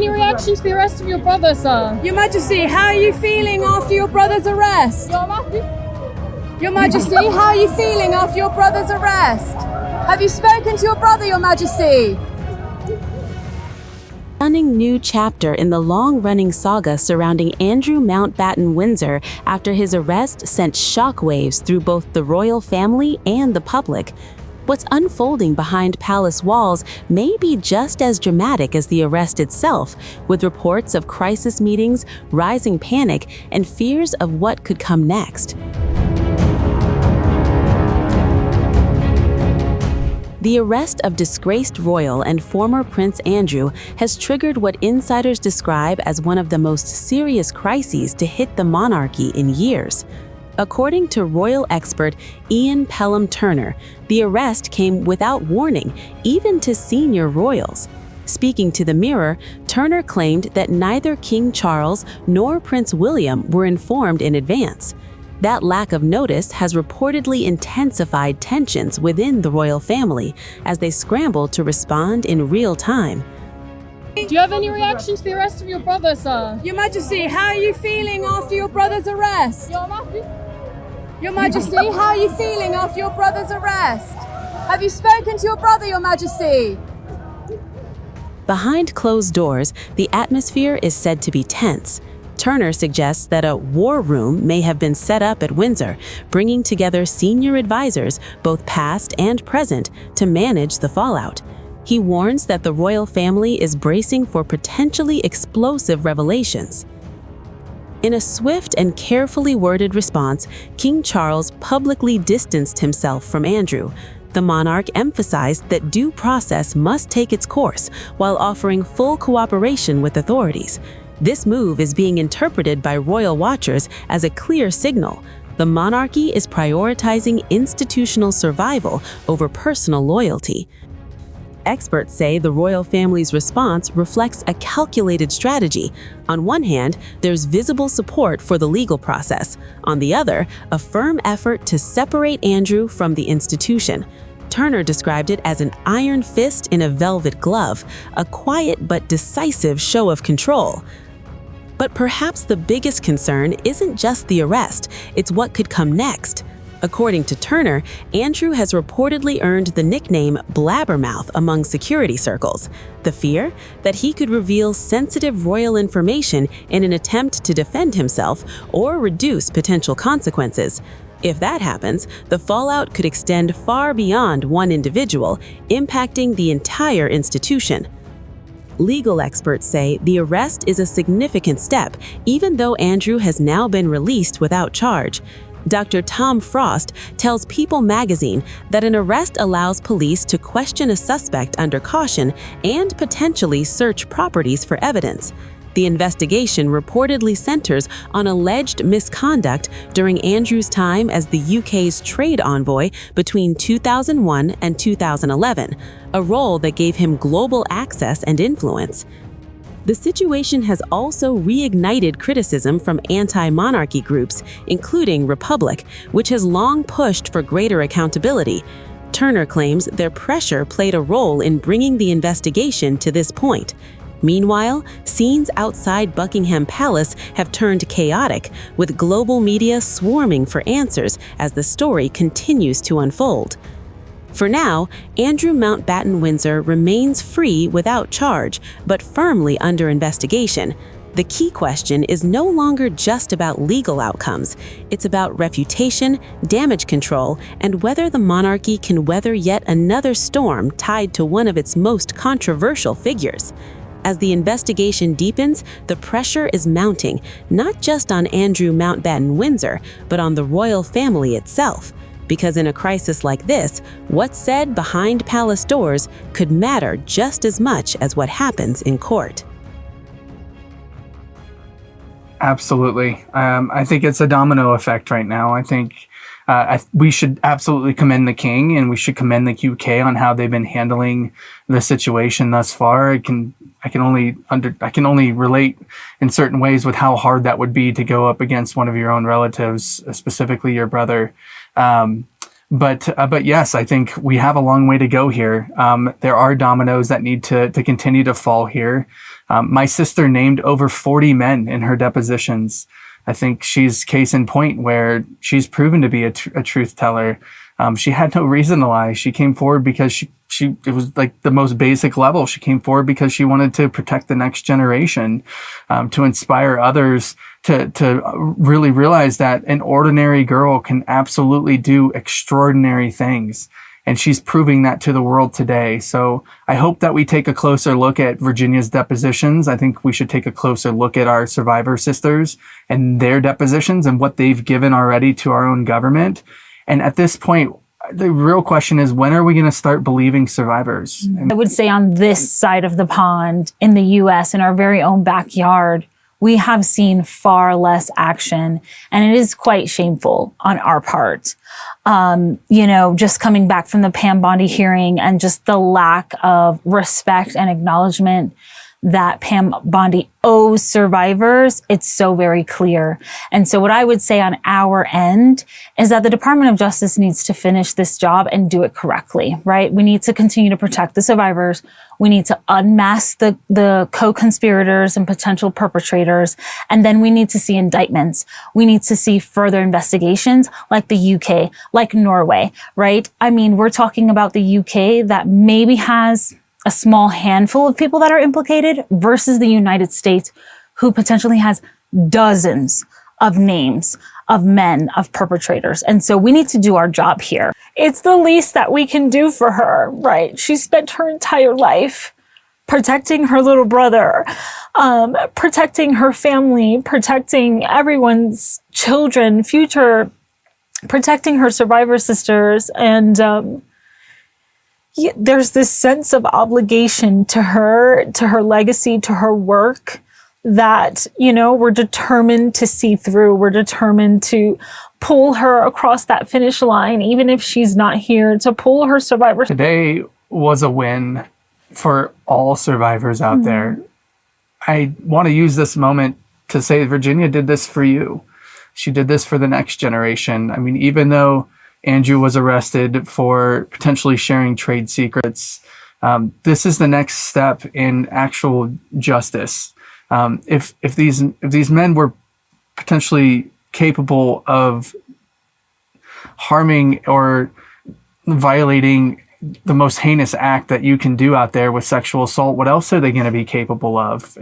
any reaction to the arrest of your brother, sir? Your Majesty, how are you feeling after your brother's arrest? Your Majesty, how are you feeling after your brother's arrest? Have you spoken to your brother, Your Majesty? Stunning new chapter in the long-running saga surrounding Andrew Mountbatten-Windsor after his arrest sent shockwaves through both the royal family and the public. What's unfolding behind palace walls may be just as dramatic as the arrest itself, with reports of crisis meetings, rising panic, and fears of what could come next. The arrest of disgraced royal and former Prince Andrew has triggered what insiders describe as one of the most serious crises to hit the monarchy in years. According to royal expert Ian Pelham-Turner, the arrest came without warning, even to senior royals. Speaking to the Mirror, Turner claimed that neither King Charles nor Prince William were informed in advance. That lack of notice has reportedly intensified tensions within the royal family as they scramble to respond in real time. Do you have any reaction to the arrest of your brother, sir? Your Majesty, how are you feeling after your brother's arrest? Your Majesty, how are you feeling after your brother's arrest? Have you spoken to your brother, Your Majesty? Behind closed doors, the atmosphere is said to be tense. Turner suggests that a war room may have been set up at Windsor, bringing together senior advisors, both past and present, to manage the fallout. He warns that the royal family is bracing for potentially explosive revelations. In a swift and carefully worded response, King Charles publicly distanced himself from Andrew. The monarch emphasized that due process must take its course while offering full cooperation with authorities. This move is being interpreted by royal watchers as a clear signal. The monarchy is prioritizing institutional survival over personal loyalty. Experts say the royal family's response reflects a calculated strategy. On one hand, there's visible support for the legal process. On the other, a firm effort to separate Andrew from the institution. Turner described it as an iron fist in a velvet glove, a quiet but decisive show of control. But perhaps the biggest concern isn't just the arrest, it's what could come next. According to Turner, Andrew has reportedly earned the nickname Blabbermouth among security circles. The fear? That he could reveal sensitive royal information in an attempt to defend himself or reduce potential consequences. If that happens, the fallout could extend far beyond one individual, impacting the entire institution. Legal experts say the arrest is a significant step, even though Andrew has now been released without charge. Dr. Tom Frost tells People magazine that an arrest allows police to question a suspect under caution and potentially search properties for evidence. The investigation reportedly centers on alleged misconduct during Andrew's time as the UK's trade envoy between 2001 and 2011, a role that gave him global access and influence. The situation has also reignited criticism from anti-monarchy groups, including Republic, which has long pushed for greater accountability. Turner claims their pressure played a role in bringing the investigation to this point. Meanwhile, scenes outside Buckingham Palace have turned chaotic, with global media swarming for answers as the story continues to unfold. For now, Andrew Mountbatten-Windsor remains free without charge, but firmly under investigation. The key question is no longer just about legal outcomes. It's about reputation, damage control, and whether the monarchy can weather yet another storm tied to one of its most controversial figures. As the investigation deepens, the pressure is mounting, not just on Andrew Mountbatten-Windsor, but on the royal family itself. Because in a crisis like this, what's said behind palace doors could matter just as much as what happens in court. Absolutely. I think it's a domino effect right now. I think we should absolutely commend the king, and we should commend the UK on how they've been handling the situation thus far. I can only relate in certain ways with how hard that would be to go up against one of your own relatives, specifically your brother. But yes, I think we have a long way to go here. There are dominoes that need to continue to fall here. My sister named over 40 men in her depositions. I think she's case in point where she's proven to be a truth teller. She had no reason to lie. She came forward because it was like the most basic level. She came forward because she wanted to protect the next generation, to inspire others to really realize that an ordinary girl can absolutely do extraordinary things. And she's proving that to the world today. So I hope that we take a closer look at Virginia's depositions. I think we should take a closer look at our survivor sisters and their depositions and what they've given already to our own government. And at this point, the real question is, when are we going to start believing survivors? I would say on this side of the pond in the US, in our very own backyard, we have seen far less action, and it is quite shameful on our part. Just coming back from the Pam Bondi hearing and just the lack of respect and acknowledgement that Pam Bondi owes survivors, it's so very clear. And so what I would say on our end is that the Department of Justice needs to finish this job and do it correctly, right? We need to continue to protect the survivors. We need to unmask the co-conspirators and potential perpetrators. And then we need to see indictments. We need to see further investigations like the UK, like Norway, right? I mean, we're talking about the UK that maybe has a small handful of people that are implicated versus the United States, who potentially has dozens of names of men, of perpetrators. And so we need to do our job here. It's the least that we can do for her, right? She spent her entire life protecting her little brother, protecting her family, protecting everyone's children, future, protecting her survivor sisters. And, there's this sense of obligation to her legacy, to her work that, we're determined to see through. We're determined to pull her across that finish line, even if she's not here, to pull her survivor. Today was a win for all survivors out there. I want to use this moment to say Virginia did this for you. She did this for the next generation. I mean, even though Andrew was arrested for potentially sharing trade secrets, this is the next step in actual justice. If these men were potentially capable of harming or violating the most heinous act that you can do out there with sexual assault, what else are they going to be capable of?